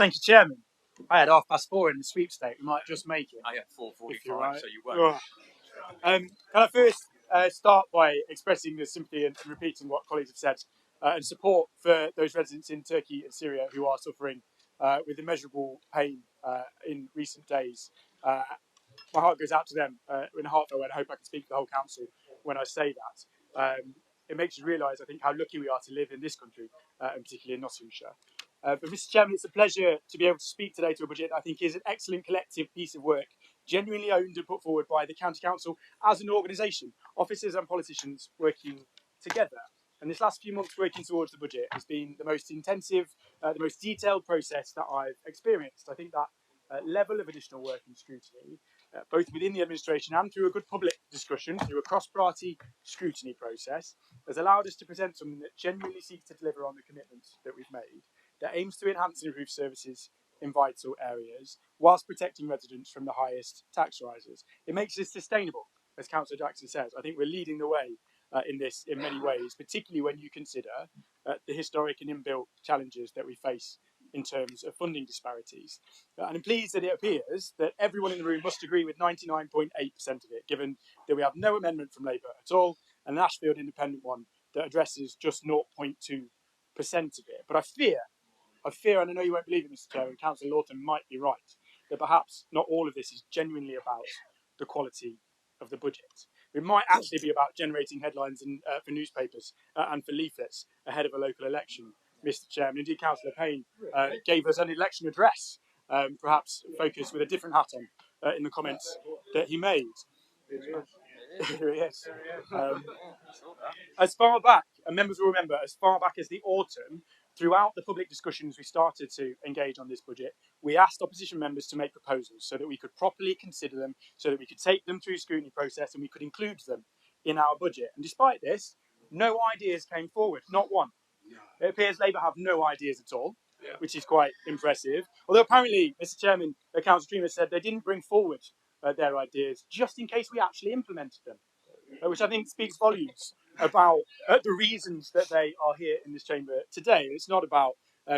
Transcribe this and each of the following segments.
Thank you, Chairman. I had 4:30 in the sweepstake. We might just make it. I had 4:45, right. so you won't. Can I first start by expressing the sympathy and repeating what colleagues have said and support for those residents in Turkey and Syria who are suffering with immeasurable pain in recent days. My heart goes out to them in a heartfelt way, and I hope I can speak for the whole council when I say that. It makes you realise, I think, how lucky we are to live in this country, and particularly in Nottinghamshire. But Mr. Chairman, it's a pleasure to be able to speak today to a budget that I think is an excellent collective piece of work, genuinely owned and put forward by the County Council as an organisation, officers and politicians working together. And this last few months working towards the budget has been the most intensive, the most detailed process that I've experienced. I think that level of additional work and scrutiny, both within the administration and through a good public discussion, through a cross-party scrutiny process, has allowed us to present something that genuinely seeks to deliver on the commitments that we've made, that aims to enhance and improve services in vital areas, whilst protecting residents from the highest tax rises. It makes us sustainable, as Councillor Jackson says. I think we're leading the way in this in many ways, particularly when you consider the historic and inbuilt challenges that we face in terms of funding disparities. And I'm pleased that it appears that everyone in the room must agree with 99.8% of it, given that we have no amendment from Labour at all, and an Ashfield Independent one that addresses just 0.2% of it. But I fear, and I know you won't believe it, Mr. Chair, and Councillor Lawton might be right, that perhaps not all of this is genuinely about the quality of the budget. It might actually be about generating headlines for newspapers and for leaflets ahead of a local election, Mr. Chairman. Indeed, Councillor Payne gave us an election address, perhaps focused with a different hat on in the comments that he made. Here he is. As far back, and members will remember, as far back as the autumn, throughout the public discussions we started to engage on this budget, we asked opposition members to make proposals so that we could properly consider them, so that we could take them through scrutiny process and we could include them in our budget. And despite this, no ideas came forward, not one. It appears Labour have no ideas at all, which is quite impressive. Although apparently, Mr. Chairman, Councillor Dreamer said they didn't bring forward their ideas just in case we actually implemented them, which I think speaks volumes about the reasons that they are here in this chamber today. It's not about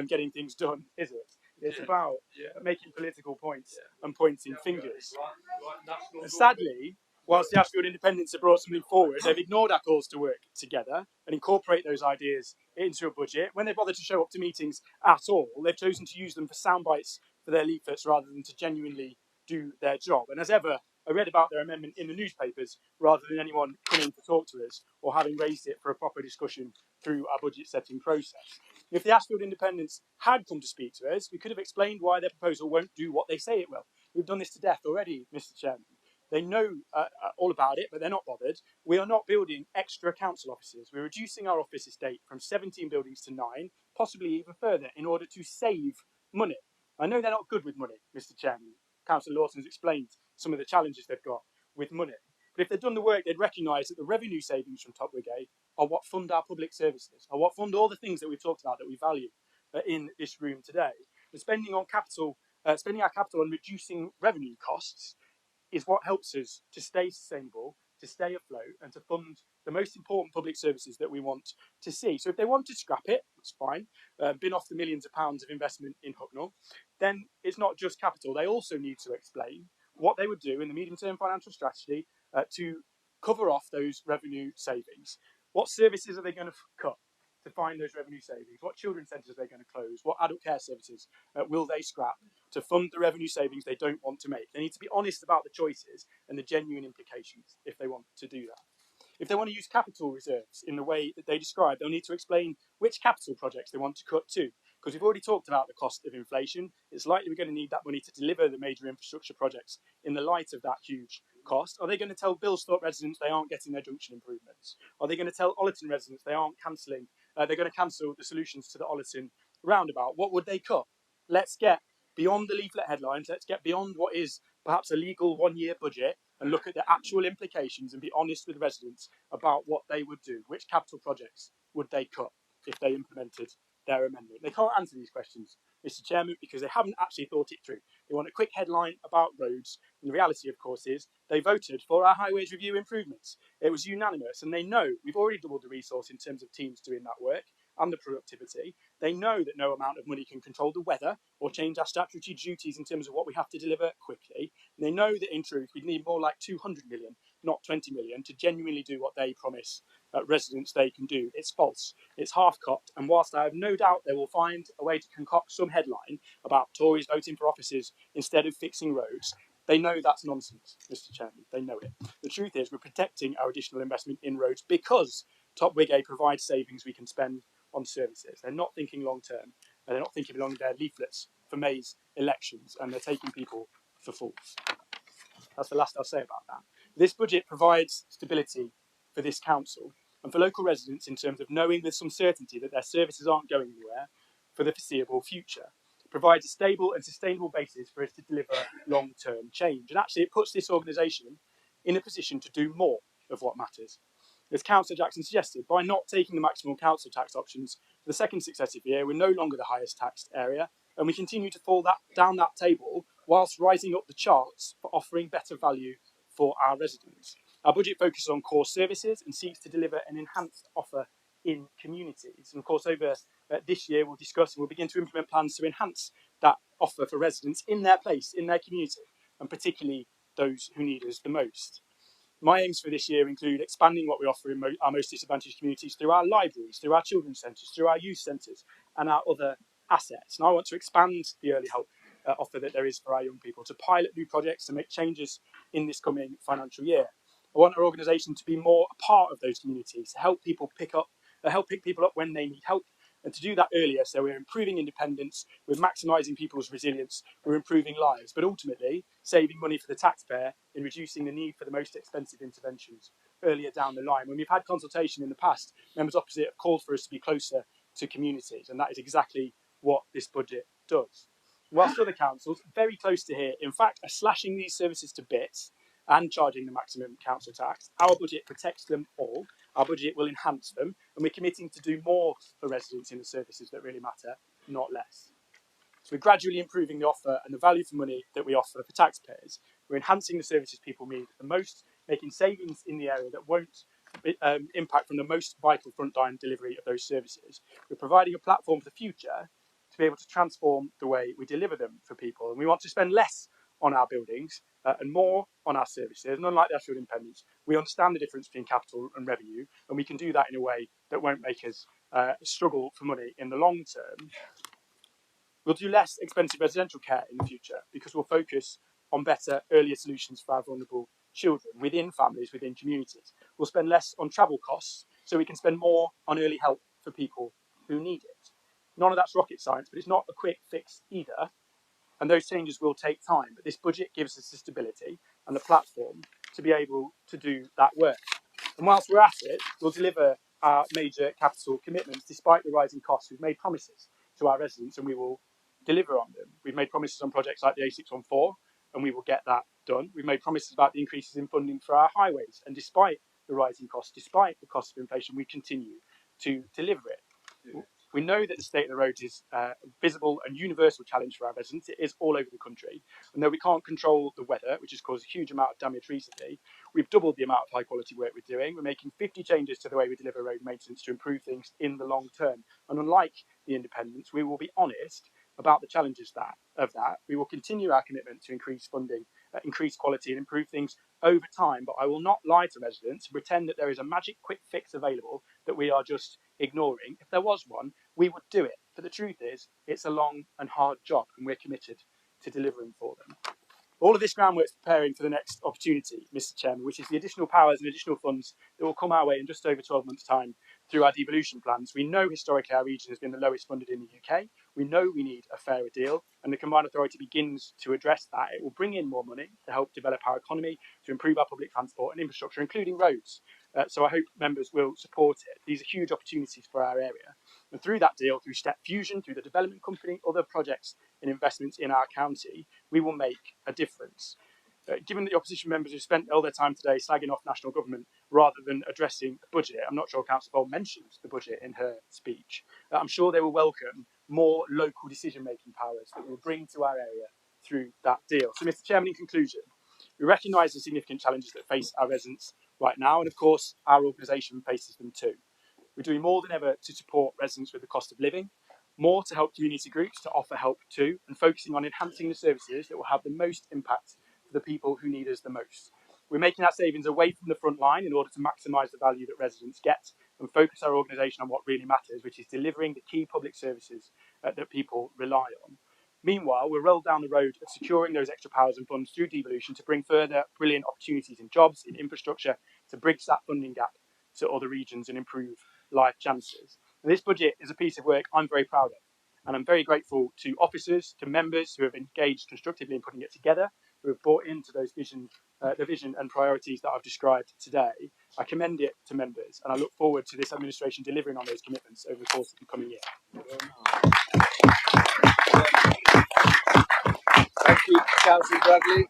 getting things done, is it? It's about making political points and pointing fingers. Sadly, whilst the Ashfield Independents have brought something forward, they've ignored our calls to work together and incorporate those ideas into a budget. When they bother to show up to meetings at all, they've chosen to use them for sound bites for their leaflets rather than to genuinely do their job. And as ever, I read about their amendment in the newspapers rather than anyone coming to talk to us or having raised it for a proper discussion through our budget setting process. If the Ashfield Independents had come to speak to us, we could have explained why their proposal won't do what they say it will. We've done this to death already, Mr. Chairman. They know all about it, but they're not bothered. We are not building extra council offices. We're reducing our office estate from 17 buildings to 9, possibly even further, in order to save money. I know they're not good with money, Mr. Chairman. Councillor Lawson's explained some of the challenges they've got with money. But if they'd done the work, they'd recognise that the revenue savings from Top Brigade are what fund our public services, are what fund all the things that we've talked about that we value in this room today. And spending our capital on reducing revenue costs is what helps us to stay sustainable, to stay afloat, and to fund the most important public services that we want to see. So if they want to scrap it, that's fine, bin off the millions of pounds of investment in Hucknall, then it's not just capital. They also need to explain what they would do in the medium-term financial strategy to cover off those revenue savings. What services are they going to cut to find those revenue savings? What children's centres are they going to close? What adult care services will they scrap to fund the revenue savings they don't want to make? They need to be honest about the choices and the genuine implications if they want to do that. If they want to use capital reserves in the way that they describe, they'll need to explain which capital projects they want to cut to. Because we've already talked about the cost of inflation. It's likely we're going to need that money to deliver the major infrastructure projects in the light of that huge cost. Are they going to tell Bilsthorpe residents they aren't getting their junction improvements? Are they going to tell Ollerton residents they aren't cancelling? They're going to cancel the solutions to the Ollerton roundabout. What would they cut? Let's get beyond the leaflet headlines. Let's get beyond what is perhaps a legal one-year budget and look at the actual implications and be honest with residents about what they would do. Which capital projects would they cut if they implemented their amendment? They can't answer these questions, Mr. Chairman, because they haven't actually thought it through. They want a quick headline about roads. And the reality, of course, is they voted for our highways review improvements. It was unanimous, and they know we've already doubled the resource in terms of teams doing that work. and the productivity. They know that no amount of money can control the weather or change our statutory duties in terms of what we have to deliver quickly. And they know that in truth, we need more like 200 million, not 20 million, to genuinely do what they promise residents they can do. It's false. It's half-cocked. And whilst I have no doubt they will find a way to concoct some headline about Tories voting for offices instead of fixing roads, they know that's nonsense, Mr. Chairman. They know it. The truth is we're protecting our additional investment in roads because Top Wigay provides savings we can spend on services. They're not thinking long term, and they're not thinking along their leaflets for May's elections, and they're taking people for fools. That's the last I'll say about that. This budget provides stability for this council and for local residents in terms of knowing with some certainty that their services aren't going anywhere for the foreseeable future. It provides a stable and sustainable basis for us to deliver long-term change. And actually, it puts this organisation in a position to do more of what matters. As Councillor Jackson suggested, by not taking the maximum council tax options for the second successive year, we're no longer the highest taxed area, and we continue to fall down that table whilst rising up the charts for offering better value for our residents. Our budget focuses on core services and seeks to deliver an enhanced offer in communities. And of course, over this year, we'll discuss and we'll begin to implement plans to enhance that offer for residents in their place, in their community, and particularly those who need us the most. My aims for this year include expanding what we offer in our most disadvantaged communities through our libraries, through our children's centres, through our youth centres, and our other assets. And I want to expand the early help offer that there is for our young people, to pilot new projects, to make changes in this coming financial year. I want our organisation to be more a part of those communities, to help people pick people up when they need help, and to do that earlier. So we're improving independence, we're maximising people's resilience, we're improving lives, but ultimately saving money for the taxpayer in reducing the need for the most expensive interventions earlier down the line. When we've had consultation in the past, members opposite have called for us to be closer to communities, and that is exactly what this budget does. Whilst other councils, very close to here, in fact, are slashing these services to bits and charging the maximum council tax, our budget protects them all. Our budget will enhance them, and we're committing to do more for residents in the services that really matter, not less. So we're gradually improving the offer and the value for money that we offer for taxpayers. We're enhancing the services people need the most, making savings in the area that won't impact from the most vital frontline delivery of those services. We're providing a platform for the future to be able to transform the way we deliver them for people. And we want to spend less on our buildings and more on our services. And unlike the Ashfield Independents, we understand the difference between capital and revenue, and we can do that in a way that won't make us struggle for money in the long term. We'll do less expensive residential care in the future because we'll focus on better, earlier solutions for our vulnerable children within families, within communities. We'll spend less on travel costs so we can spend more on early help for people who need it. None of that's rocket science, but it's not a quick fix either. And those changes will take time. But this budget gives us the stability and the platform to be able to do that work. And whilst we're at it, we'll deliver our major capital commitments despite the rising costs. We've made promises to our residents and we will deliver on them. We've made promises on projects like the A614 and we will get that done. We've made promises about the increases in funding for our highways, and despite the rising costs, despite the cost of inflation, we continue to deliver it. We know that the state of the roads is a visible and universal challenge for our residents. It is all over the country. And though we can't control the weather, which has caused a huge amount of damage recently, we've doubled the amount of high quality work we're doing. We're making 50 changes to the way we deliver road maintenance to improve things in the long term. And unlike the independents, we will be honest about the challenges of that. We will continue our commitment to increase funding, increase quality and improve things over time. But I will not lie to residents and pretend that there is a magic quick fix available that we are just ignoring. If there was one, we would do it. But the truth is, it's a long and hard job, and we're committed to delivering for them. All of this groundwork is preparing for the next opportunity, Mr. Chairman, which is the additional powers and additional funds that will come our way in just over 12 months' time through our devolution plans. We know historically our region has been the lowest funded in the UK. We know we need a fairer deal, and the Combined Authority begins to address that. It will bring in more money to help develop our economy, to improve our public transport and infrastructure, including roads. So I hope members will support it. These are huge opportunities for our area. And through that deal, through Step Fusion, through the development company, other projects and investments in our county, we will make a difference. Given that the opposition members have spent all their time today slagging off national government rather than addressing the budget, I'm not sure Councillor Bolt mentioned the budget in her speech. I'm sure they will welcome more local decision-making powers that we'll bring to our area through that deal. So, Mr. Chairman, in conclusion, we recognise the significant challenges that face our residents right now, and of course, our organisation faces them too. We're doing more than ever to support residents with the cost of living, more to help community groups to offer help too, and focusing on enhancing the services that will have the most impact for the people who need us the most. We're making our savings away from the front line in order to maximise the value that residents get and focus our organisation on what really matters, which is delivering the key public services that people rely on. Meanwhile, we'll roll down the road of securing those extra powers and funds through devolution to bring further brilliant opportunities in jobs, in infrastructure, to bridge that funding gap to other regions and improve life chances. And this budget is a piece of work I'm very proud of. And I'm very grateful to officers, to members who have engaged constructively in putting it together, who have bought into those the vision and priorities that I've described today. I commend it to members, and I look forward to this administration delivering on those commitments over the course of the coming year. Thank you, Councillor Bradley.